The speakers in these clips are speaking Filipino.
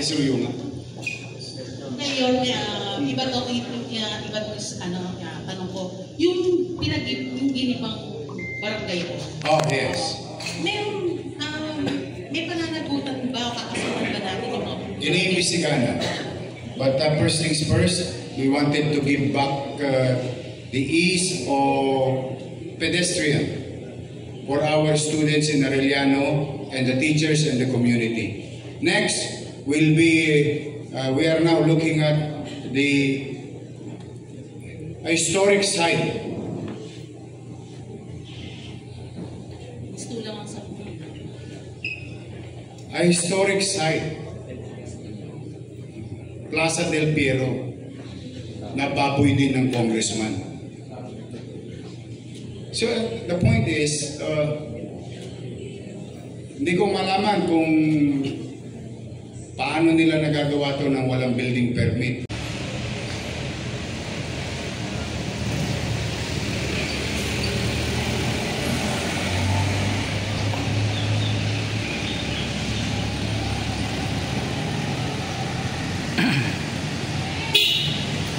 pakisuyo nga. Ngayon, iba to tanong ko, yung ginibang barangay ko. Oh, yes. May pananagutan ba, kakasuhan ba natin yung mga... Iniimbestigahan na. But first things first, we wanted to give back the ease of pedestrian for our students in Arellano and the teachers and the community. Next will be, we are now looking at the historic site. Gusto lang ang sabi. A historic site. Plaza del Piero, na baboy din ng congressman. So, the point is, hindi ko malaman kung paano nila nagagawa to ng walang building permit.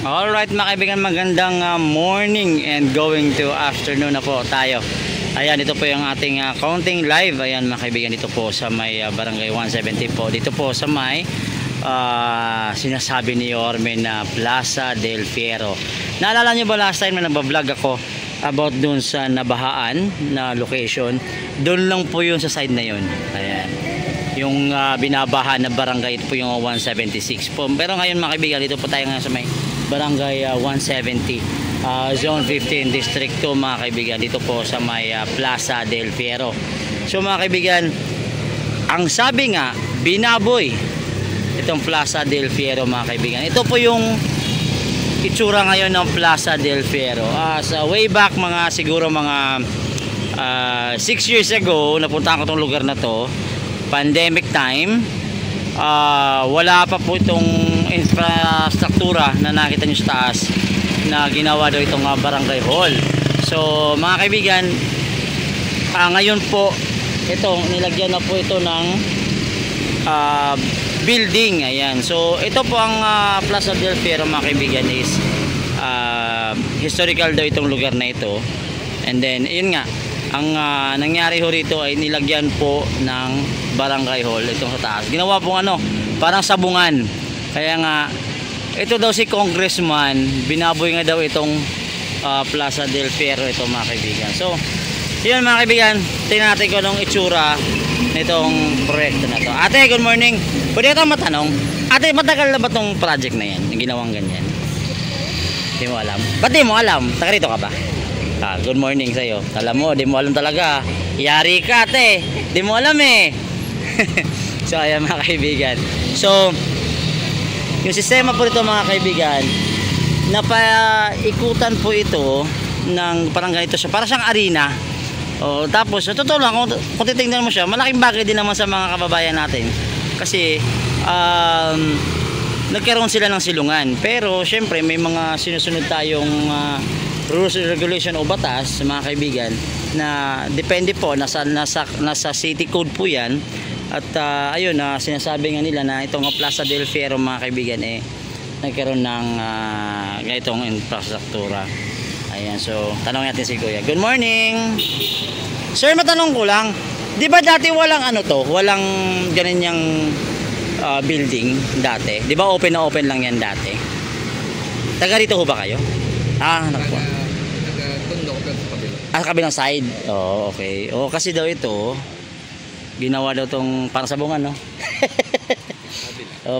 Alright mga kaibigan, magandang morning and going to afternoon na po tayo. Ayan, ito po yung ating counting live. Ayan mga kaibigan, dito po sa may barangay 170 po. Dito po sa may sinasabi ni Yorme na Plaza del Fiero. Naalala nyo ba last time na nagbablog ako about dun sa nabahaan na location? Doon lang po yun sa side na yun. Ayan, yung binabaha na barangay, ito po yung 176 po. Pero ngayon mga kaibigan, dito po tayo nga sa may barangay 170 zone 15 district 2 mga kaibigan, dito po sa may Plaza del Fiero. So mga kaibigan, ang sabi nga binaboy itong Plaza del Fiero mga kaibigan. Ito po yung itsura ngayon ng Plaza del Fiero. Sa way back mga siguro mga 6 years ago napuntahan ko tong lugar na to, pandemic time. Wala pa po itong infrastruktura na nakita nyo sa taas na ginawa daw itong barangay hall. So mga kaibigan, ngayon po ito nilagyan na po ito ng building. Ayan, so ito po ang Plaza del Fiero mga kaibigan is historical daw itong lugar na ito. And then yun nga, ang nangyari ho rito ay nilagyan po ng barangay hall itong sa taas. Ginawa pong parang sabungan. Kaya nga ito daw si congressman, binaboy nga daw itong Plaza del Fiero ito mga kaibigan. So yun mga kaibigan, tingnan natin kung anong itsura nitong proyekto na to. Ate, good morning. Pwede ka matanong, ate, matagal na ba tong project na yan, yung ginawang ganyan? Di mo alam? Ba't di mo alam? Taga rito ka ba? Good morning sa'yo. Alam mo, di mo alam talaga. Yari ka ate, di mo alam eh. So ayan mga kaibigan, so yung sistema po ito mga kaibigan, napaikutan po ito ng parang ganito siya, para siyang arena. Tapos sa totoo lang, kung titingnan mo siya, malaking bagay din naman sa mga kababayan natin kasi nagkaroon sila ng silungan. Pero syempre may mga sinusunod tayong rules and regulation o batas mga kaibigan na depende po, nasa city code po yan. At ayun, sinasabi nga nila na itong Plaza del Fiero mga kaibigan nagkaroon ng ganitong infrastruktura. Ayan, so tanong natin si Kuya. Good morning sir, matanong ko lang, di ba dati walang walang ganyan building dati? Di ba open na open lang yan dati? Taga rito ho ba kayo? Naku. Sa kabilang side. Okay. Kasi daw ito ginawa daw tong parang sabungan, no?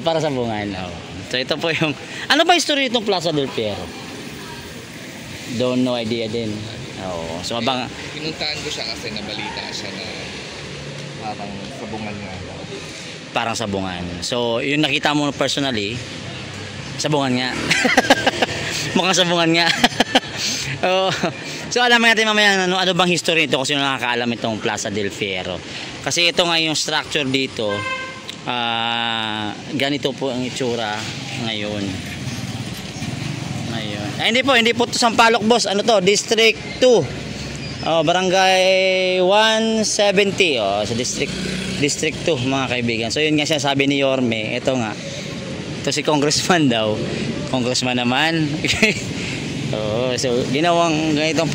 Para sabungan. So ito po yung, ano ba history itong Plaza del Fiero? Don't no idea din. So abang pinuntahan ko siya kasi nabalita siya na parang sabungan nga. Parang sabungan. So yung nakita mo personally, sabungan nga. Mukhang sabungan nga. So alam natin mamaya ano bang history nito, kasi nakakaalam itong Plaza del Fiero. Kasi ito nga yung structure dito, ganito po ang itsura ngayon. Hindi po to Sampaloc, boss. Ano to? District 2. Barangay 170. Sa District District 2 mga kaibigan. So yun nga sinasabi ni Yorme, ito nga. Ito si congressman daw. Congressman naman. Oo, so ginawa ng ganitong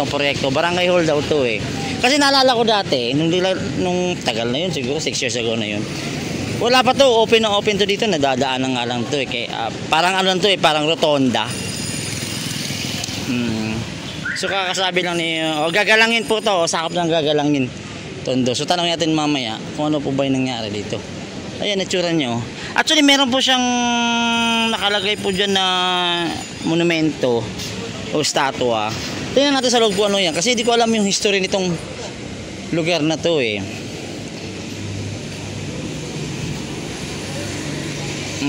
proyekto. Barangay hall daw to eh. Kasi naalala ko dati, nung tagal na yun, siguro 6 years ago na yun. Wala pa to, open na open to dito, nadadaanan nga lang to eh. Kaya, parang ano to eh, parang rotonda. So kakasabi lang ni, gagalangin po to, sakop lang gagalangin. Tondo. So tanong natin mamaya kung ano po ba yung nangyari dito. Ayan, itsura nyo. Actually, meron po siyang nakalagay po dyan na monumento o statua. Tingnan natin sa loob po ano yan. Kasi hindi ko alam yung history nitong lugar na to eh.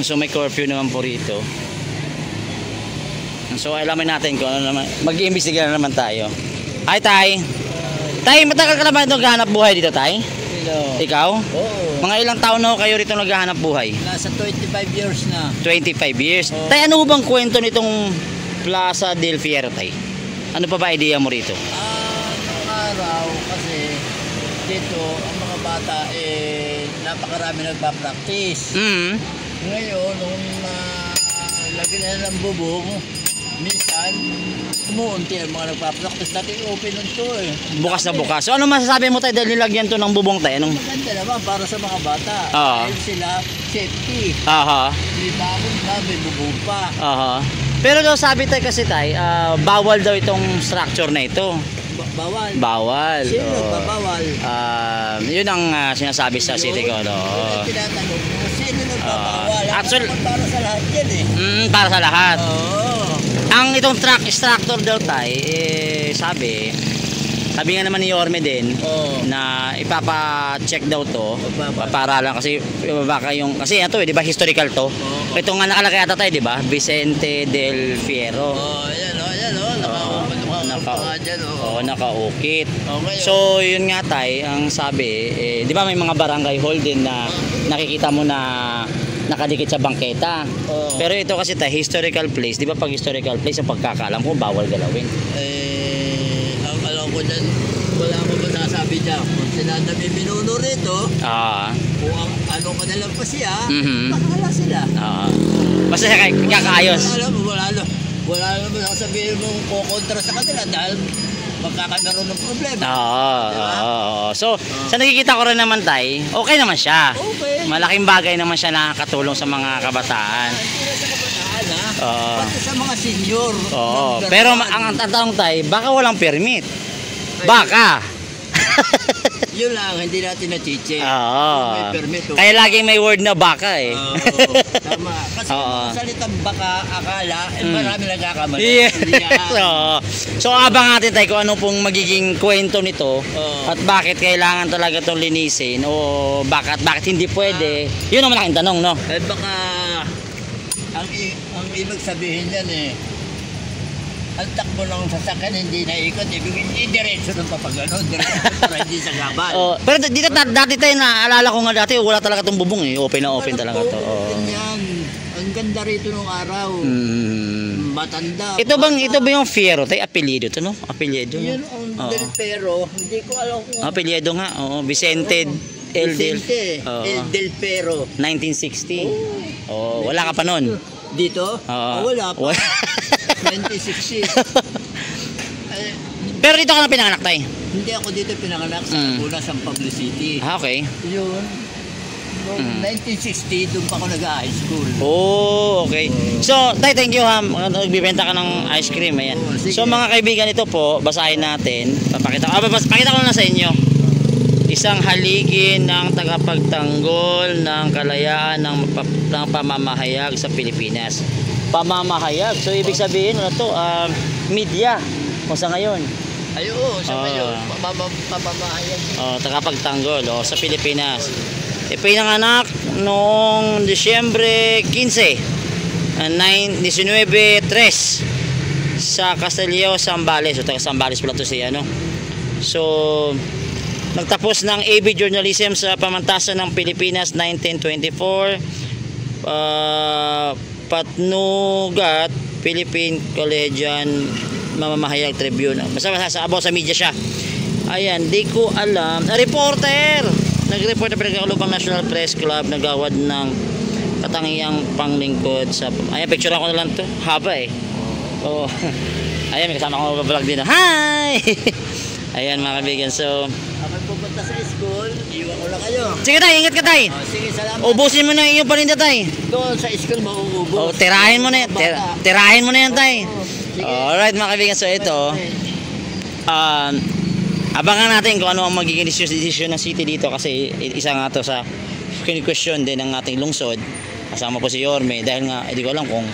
So may curfew naman po rito. So alamin natin kung ano naman. Mag-iimbestiga na naman tayo. Hi, Tay. Tay, matagal ka na ba naghahanap buhay dito, Tay? Hello. Ikaw? Oo. Mga ilang taon na kayo rito naghahanap buhay? Nasa 25 years na. 25 years. Oo. Tay, ano bang kwento nitong Plaza del Fierro, Tay? Ano pa ba idea mo rito? Noong araw kasi dito ang mga bata napakarami nagpa-practice. Ngayon, nung lagyan na ng bubong, minsan umuunti ang mga nagpa-practice. Dati open nun to eh. Bukas na bukas. So ano masasabi mo, Tay, dahil nilagyan to ng bubong, Tay? Anong... Maganda naman para sa mga bata. Oo. Dahil sila safety. Aha. Di ba kung may bubong pa. Aha. Pero daw sabi, Tay, kasi, Tay, bawal daw itong structure na ito. Bawal. Bawal. Sino Oo. nagbabawal? Yun ang sinasabi sa City Code. Yun ang tinatanong mo, sino nagbabawal? Actually, para sa lahat yan eh. para sa lahat. Oo. Ang itong structure daw, Tay, sabi nga naman ni Yorme din Oo. na ipapa-check daw to Ipapa- para lang kasi baka yung kasi ito eh, di ba historical to. Oo. Ito nga nakalagay ata, Tay, di ba? Vicente del Fierro. Oh, ayan oh. Nakaukit. Okay. So, yun nga, Tay, ang sabi, di ba may mga barangay hall din na nakikita mo na nakadikit sa bangketa. Oo. Pero ito kasi, Tay, historical place. Di ba pag historical place, ang pagkakaalam ko, bawal galawin. Ang alam ko dyan, wala ko masasabi dyan. Kung sinadami minuno rito, kung ano ka na lang pa siya, bahala sila. Basta kakaayos. Wala naman sasabihin mong kukontra sa kanila dahil magkakaroon ng problema. So, sa nakikita ko rin naman, Tay, okay naman siya. Okay. Malaking bagay naman siya nakakatulong sa mga kabataan. Hindi na sa kabataan ha, pati sa mga senior. Pero ang tanong, Tay, baka walang permit. Baka. Yun lang, hindi natin na-check. May permit. Kaya laging may word na baka eh. Tama. Kasi kung salitang baka, akala, marami nagkakamali. Yes. So abang natin, Tay, kung ano pong magiging kwento nito at bakit kailangan talaga itong linisin o bakit hindi pwede. Yun ang malaking tanong, no? Baka ang ibig sabihin yan ang takbo ng sasakyan hindi naikot, ibig diretso ng papagano, diretso para hindi sa gabal. Pero dito dati, Tay, naalala ko nga dati wala talaga itong bubong eh. Open na open talaga to. Ganyan. Ang ganda rito nung araw. Matanda. Ito ba yung Fierro, Tay? Apelyido to, no? Apelyido. Yun ang Del Pero, hindi ko alam kung apelyido nga. Vicente El Del Pero. 1960. Wala ka pa nun. Dito? Wala pa. 26 years. Pero dito ka na pinanganak, Tay? Hindi ako dito pinanganak sa Punas ang Publicity. Okay. Yun. Noong 1960, doon pa ako nag-high school. Okay. So, Tay, thank you ha. Nagbibenta ka ng ice cream. Ayan. So, mga kaibigan, ito po, basahin natin. Pakita ko na sa inyo. Isang haligi ng tagapagtanggol ng kalayaan ng pamamahayag sa Pilipinas. Pamamahayag. So, ibig sabihin, ano to? Media. O sa ngayon? Sa ngayon. Pamamahayag. Tagapagtanggol sa Pilipinas. Pinanganak noong Disyembre 15, 1903 sa Castelao, Zambales. So, taga Zambales pala to siya, no? So, nagtapos ng AB Journalism sa Pamantasan ng Pilipinas 1924. Patnugat, Philippine Collegian Mamamahayag Tribune. Basta about sa media siya. Ayan, di ko alam. Reporter! nag-report na Pinagkakalupang National Press Club nagawad ng katangiang panglingkod sa... Ayan, picture ako na lang to. Haba eh. Oo. Ayan, may kasama ko vlog dito. Hi! Ayan mga kaibigan. So, Ako pupunta sa school, iwan ko lang kayo. sige tay, ingat ka tay. Sige, salamat. Ubusin mo na yung paninda tay. Doon sa school, mauubos. Oh, tirahin mo na yan. Tirahin mo na yan tay. Sige. Alright mga kaibigan. So ito, abangan natin kung ano ang magiging decision ng city dito kasi isa nga to sa question din ng ating lungsod. Kasama po si Yorme dahil nga hindi ko alam kung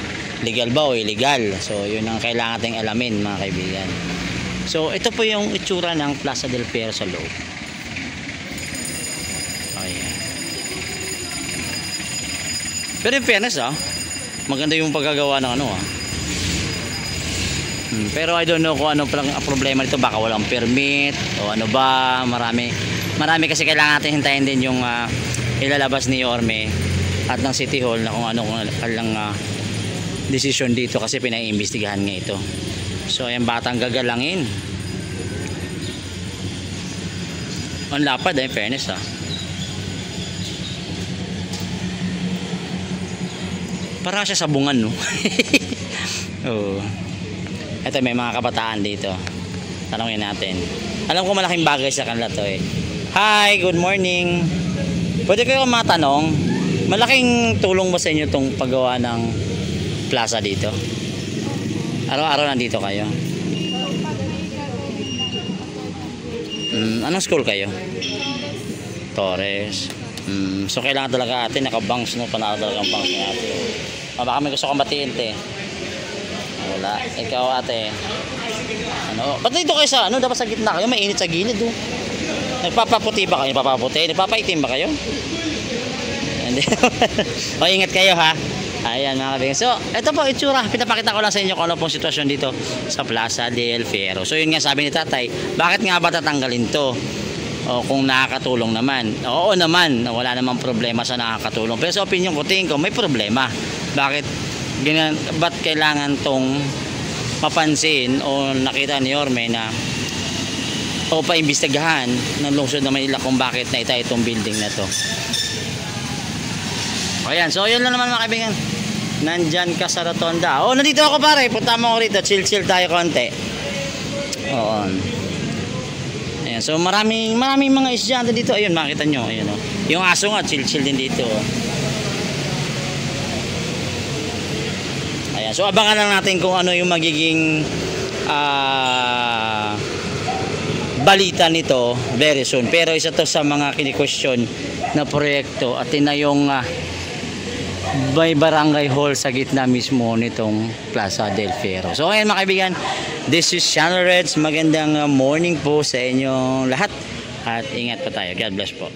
legal ba o illegal. So yun ang kailangan nating alamin mga kaibigan. So ito po yung itsura ng Plaza del Fierro sa loob. Ayan. Pero in fairness maganda yung pagkagawa ng ano pero I don't know kung ano palang problema nito, baka walang permit o ano ba, marami kasi kailangan natin hintayin din yung ilalabas ni Yorme at ng City Hall na kung ano kalang decision dito kasi pinaiimbestigahan nga ito. So ayan, batang gagalangin. Ang lapad in fairness para siya sabungan no. Oo. Ito may mga kabataan dito. Tanungin natin. Alam ko malaking bagay sa kanila to eh. Hi, good morning. Pwede kayo matanong, malaking tulong ba sa inyo itong paggawa ng plaza dito? Araw-araw nandito kayo? Anong school kayo? Torres. So kailangan talaga ate nakabangs no, panalo talaga ang bangs ni ate. Baka may gusto kong batiin te. Wala. Ikaw ate. Ano? Ba't dito kayo sa ano? Dapat sa gitna kayo. Mainit sa gilid Nagpapaputi ba kayo? Nagpapaputi? Nagpapaitim ba kayo? Hindi. O ingat kayo ha. Ayan mga kaibigan. So ito po itsura. Pinapakita ko lang sa inyo kung ano pong sitwasyon dito sa Plaza del Fierro. So yun nga sabi ni tatay. Bakit nga ba tatanggalin to? O kung nakakatulong naman. Oo naman. Wala namang problema sa nakakatulong. Pero sa opinion ko, tingin ko may problema. Bakit? Ba't kailangan tong mapansin o nakita ni Yorme na o paimbestigahan ng lungsod ng Manila kung bakit naitay itong building na to. Ayan, so yun lang naman mga kaibigan. Nandyan ka sa rotonda. Nandito ako pare, punta mo ako rito, chill tayo konti. Oo. Ayan, so maraming mga estudyante dito. Ayun, makita nyo, ayun yung aso nga, chill din dito. So abangan lang natin kung ano yung magiging balita nito very soon. Pero isa to sa mga kini-question na proyekto at ina yung may barangay hall sa gitna mismo nitong Plaza del Fierro. So ngayon mga kaibigan, this is Channel Reds. Magandang morning po sa inyong lahat at ingat po tayo. God bless po.